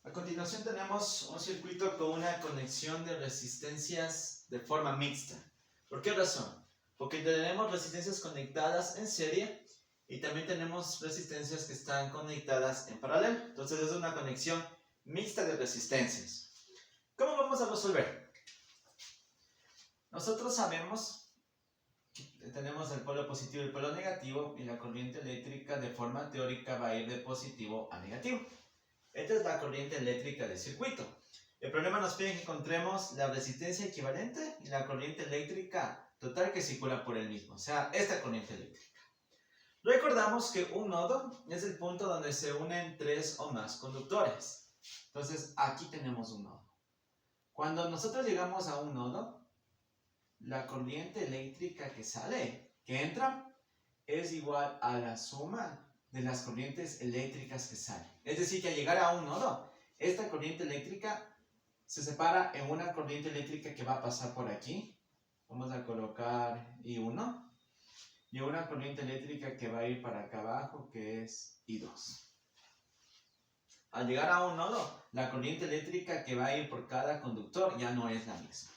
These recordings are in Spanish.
A continuación tenemos un circuito con una conexión de resistencias de forma mixta. ¿Por qué razón? Porque tenemos resistencias conectadas en serie y también tenemos resistencias que están conectadas en paralelo. Entonces es una conexión mixta de resistencias. ¿Cómo vamos a resolver? Nosotros sabemos que tenemos el polo positivo y el polo negativo y la corriente eléctrica de forma teórica va a ir de positivo a negativo. Esta es la corriente eléctrica del circuito. El problema nos pide que encontremos la resistencia equivalente y la corriente eléctrica total que circula por el mismo, o sea, esta corriente eléctrica. Recordamos que un nodo es el punto donde se unen tres o más conductores. Entonces, aquí tenemos un nodo. Cuando nosotros llegamos a un nodo, la corriente eléctrica que sale, que entra, es igual a la suma de las corrientes eléctricas que salen. Es decir, que al llegar a un nodo, esta corriente eléctrica se separa en una corriente eléctrica que va a pasar por aquí. Vamos a colocar I1. Y una corriente eléctrica que va a ir para acá abajo, que es I2. Al llegar a un nodo, la corriente eléctrica que va a ir por cada conductor ya no es la misma.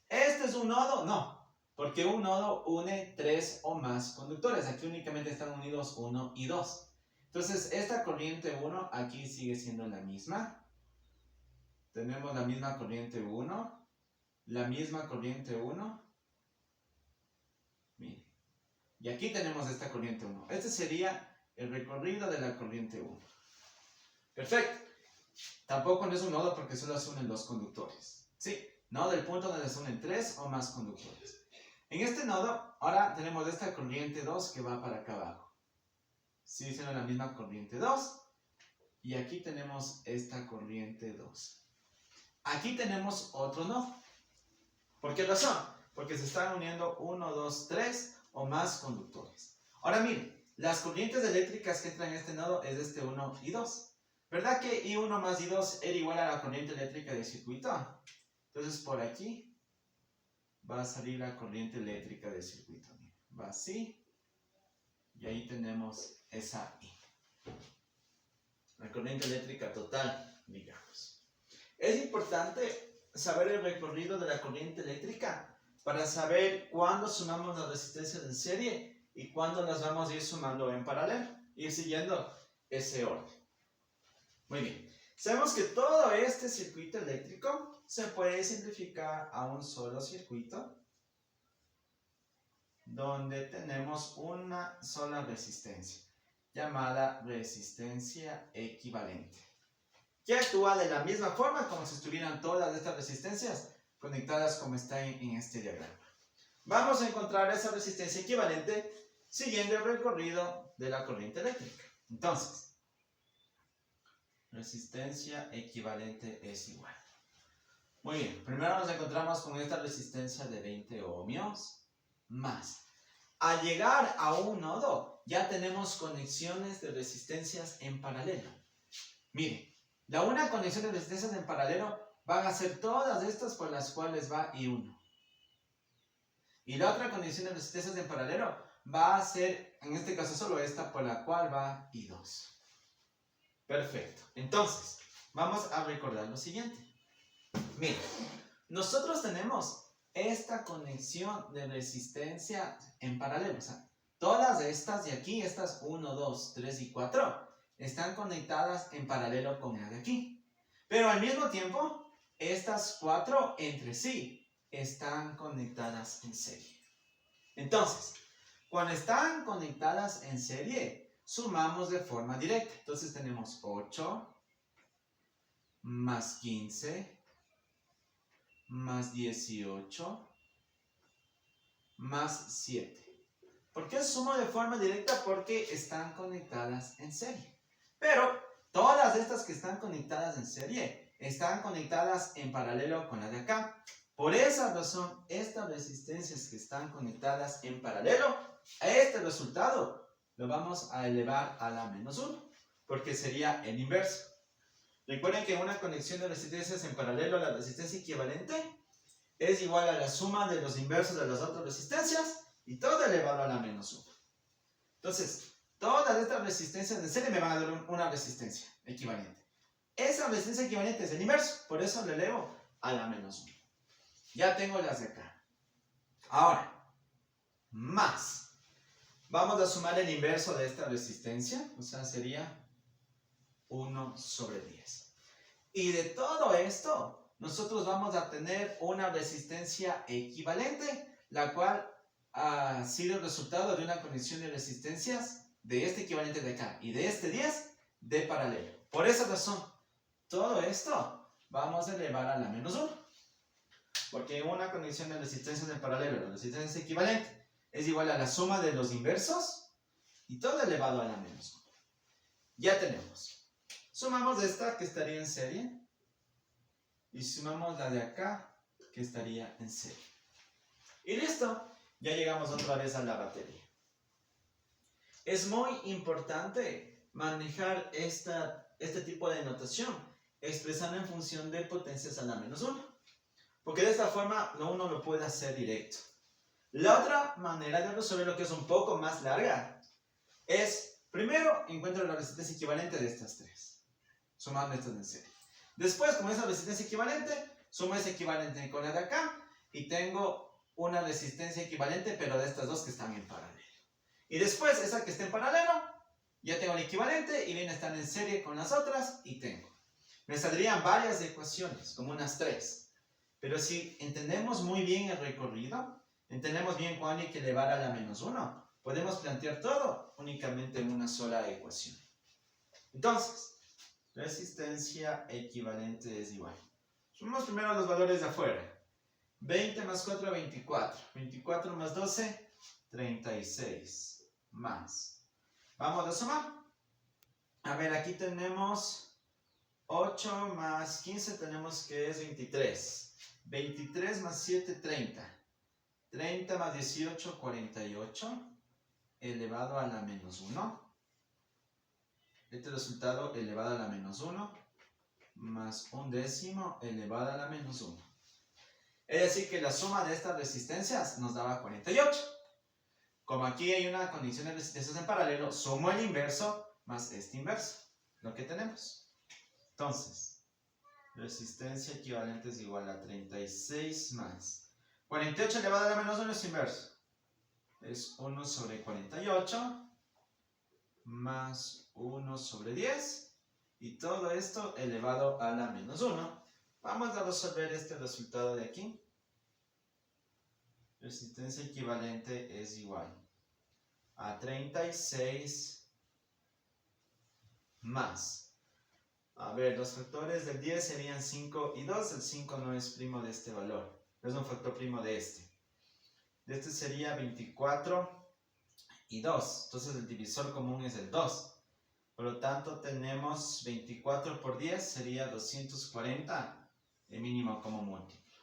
¿Este es un nodo? No. Porque un nodo une tres o más conductores. Aquí únicamente están unidos 1 y 2. Entonces, esta corriente 1 aquí sigue siendo la misma. Tenemos la misma corriente 1. La misma corriente 1. Miren. Y aquí tenemos esta corriente 1. Este sería el recorrido de la corriente 1. Perfecto. Tampoco no es un nodo porque solo se unen dos conductores. Sí, nodo del punto donde se unen tres o más conductores. En este nodo, ahora tenemos esta corriente 2 que va para acá abajo. Sigue siendo la misma corriente 2. Y aquí tenemos esta corriente 2. Aquí tenemos otro nodo. ¿Por qué razón? Porque se están uniendo 1, 2, 3 o más conductores. Ahora miren, las corrientes eléctricas que entran en este nodo es este 1 y 2. ¿Verdad que I1 más I2 era igual a la corriente eléctrica del circuito? Entonces por aquí va a salir la corriente eléctrica del circuito. Va así. Y ahí tenemos esa I. La corriente eléctrica total, digamos. Es importante saber el recorrido de la corriente eléctrica para saber cuándo sumamos las resistencias en serie y cuándo las vamos a ir sumando en paralelo. Ir siguiendo ese orden. Muy bien. Sabemos que todo este circuito eléctrico se puede simplificar a un solo circuito donde tenemos una sola resistencia llamada resistencia equivalente, que actúa de la misma forma como si estuvieran todas estas resistencias conectadas como está en este diagrama. Vamos a encontrar esa resistencia equivalente siguiendo el recorrido de la corriente eléctrica. Entonces, resistencia equivalente es igual. Muy bien, primero nos encontramos con esta resistencia de 20 ohmios más. Al llegar a un nodo, ya tenemos conexiones de resistencias en paralelo. Miren, la una conexión de resistencias en paralelo van a ser todas estas por las cuales va I1. Y la otra conexión de resistencias en paralelo va a ser, en este caso solo esta, por la cual va I2. Perfecto. Entonces, vamos a recordar lo siguiente. Miren, nosotros tenemos esta conexión de resistencia en paralelo. O sea, todas estas de aquí, estas 1, 2, 3 y 4, están conectadas en paralelo con la de aquí. Pero al mismo tiempo, estas 4 entre sí están conectadas en serie. Entonces, cuando están conectadas en serie, sumamos de forma directa. Entonces tenemos 8 más 15 más 18 más 7. ¿Por qué sumo de forma directa? Porque están conectadas en serie. Pero todas estas que están conectadas en serie están conectadas en paralelo con la de acá. Por esa razón, estas resistencias que están conectadas en paralelo a este resultado lo vamos a elevar a la menos 1, porque sería el inverso. Recuerden que una conexión de resistencias en paralelo a la resistencia equivalente es igual a la suma de los inversos de las otras resistencias y todo elevado a la menos 1. Entonces, todas estas resistencias en serie me van a dar una resistencia equivalente. Esa resistencia equivalente es el inverso, por eso le elevo a la menos 1. Ya tengo las de acá. Ahora, más. Vamos a sumar el inverso de esta resistencia, o sea, sería 1 sobre 10. Y de todo esto, nosotros vamos a tener una resistencia equivalente, la cual ha sido el resultado de una condición de resistencias de este equivalente de acá y de este 10 de paralelo. Por esa razón, todo esto vamos a elevar a la menos 1. Porque una condición de resistencias en paralelo, la resistencia equivalente, es igual a la suma de los inversos y todo elevado a la menos 1. Ya tenemos. Sumamos esta que estaría en serie y sumamos la de acá que estaría en serie. Y listo, ya llegamos otra vez a la batería. Es muy importante manejar este tipo de notación expresando en función de potencias a la menos 1. Porque de esta forma uno lo puede hacer directo. La otra manera de resolver, lo que es un poco más larga, es primero encuentro la resistencia equivalente de estas tres, sumando estas en serie. Después, con esa resistencia equivalente, sumo ese equivalente con la de acá y tengo una resistencia equivalente, pero de estas dos que están en paralelo. Y después, esa que está en paralelo, ya tengo el equivalente y viene a estar en serie con las otras y tengo. Me saldrían varias ecuaciones, como unas 3. Pero si entendemos muy bien el recorrido, entendemos bien cuándo hay que elevar a la menos 1, podemos plantear todo únicamente en una sola ecuación. Entonces, resistencia equivalente es igual. Sumamos primero los valores de afuera. 20 más 4, 24. 24 más 12, 36. Más. Vamos a sumar. A ver, aquí tenemos 8 más 15, tenemos que es 23. 23 más 7, 30. 30 más 18, 48. Elevado a la menos 1. Este resultado elevado a la menos 1. Más un décimo elevado a la menos 1. Es decir, que la suma de estas resistencias nos daba 48. Como aquí hay una condición de resistencias en paralelo, sumo el inverso más este inverso. Lo que tenemos. Entonces, resistencia equivalente es igual a 36 más 48 elevado a la menos 1 es inverso. Es 1 sobre 48 más 1 sobre 10 y todo esto elevado a la menos 1. Vamos a resolver este resultado de aquí. Resistencia equivalente es igual a 36 más. A ver, los factores del 10 serían 5 y 2. El 5 no es primo de este valor. Es un factor primo de este. De este sería 24 y 2. Entonces el divisor común es el 2. Por lo tanto tenemos 24 por 10 sería 240. El mínimo como múltiplo.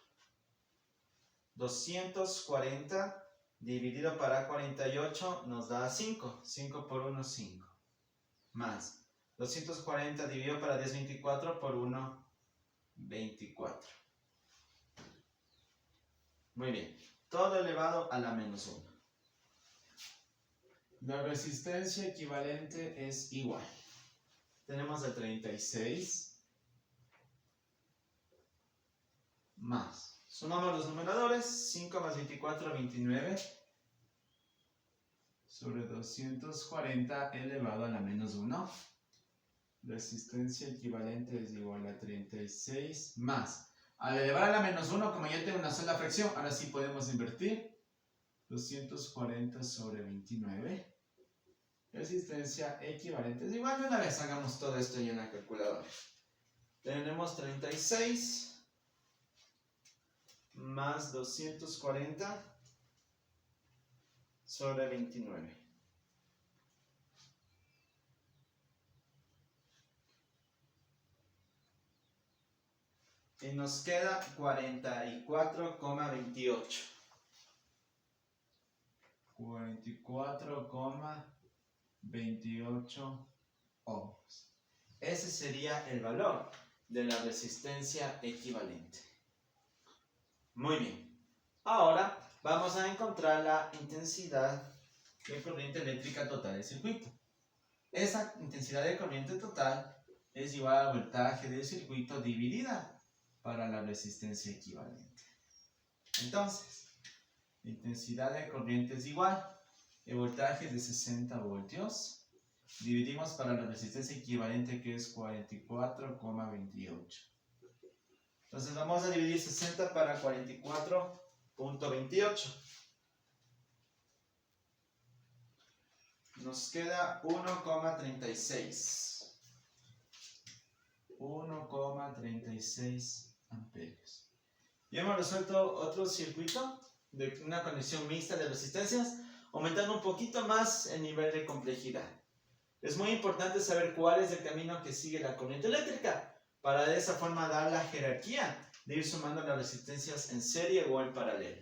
240 dividido para 48 nos da 5. 5 por 1, 5. Más 240 dividido para 10, 24 por 1, 24. Muy bien. Todo elevado a la menos 1. La resistencia equivalente es igual. Tenemos el 36 más. Sumamos los numeradores. 5 más 24, 29. Sobre 240 elevado a la menos 1. Resistencia equivalente es igual a 36 más. Al elevar a la menos 1, como ya tengo una sola fracción, ahora sí podemos invertir. 240 sobre 29. Resistencia equivalente es igual. De una vez hagamos todo esto en la calculadora. Tenemos 36 más 240 sobre 29. Y nos queda 44,28. 44,28 ohms. Ese sería el valor de la resistencia equivalente. Muy bien. Ahora vamos a encontrar la intensidad de corriente eléctrica total del circuito. Esa intensidad de corriente total es igual al voltaje del circuito dividida para la resistencia equivalente. Entonces, la intensidad de corriente es igual. El voltaje es de 60 voltios. Dividimos para la resistencia equivalente, que es 44,28. Entonces vamos a dividir 60 para 44,28. Nos queda 1,36. 1,36 amperios. Ya hemos resuelto otro circuito de una conexión mixta de resistencias, aumentando un poquito más el nivel de complejidad. Es muy importante saber cuál es el camino que sigue la corriente eléctrica, para de esa forma dar la jerarquía de ir sumando las resistencias en serie o en paralelo.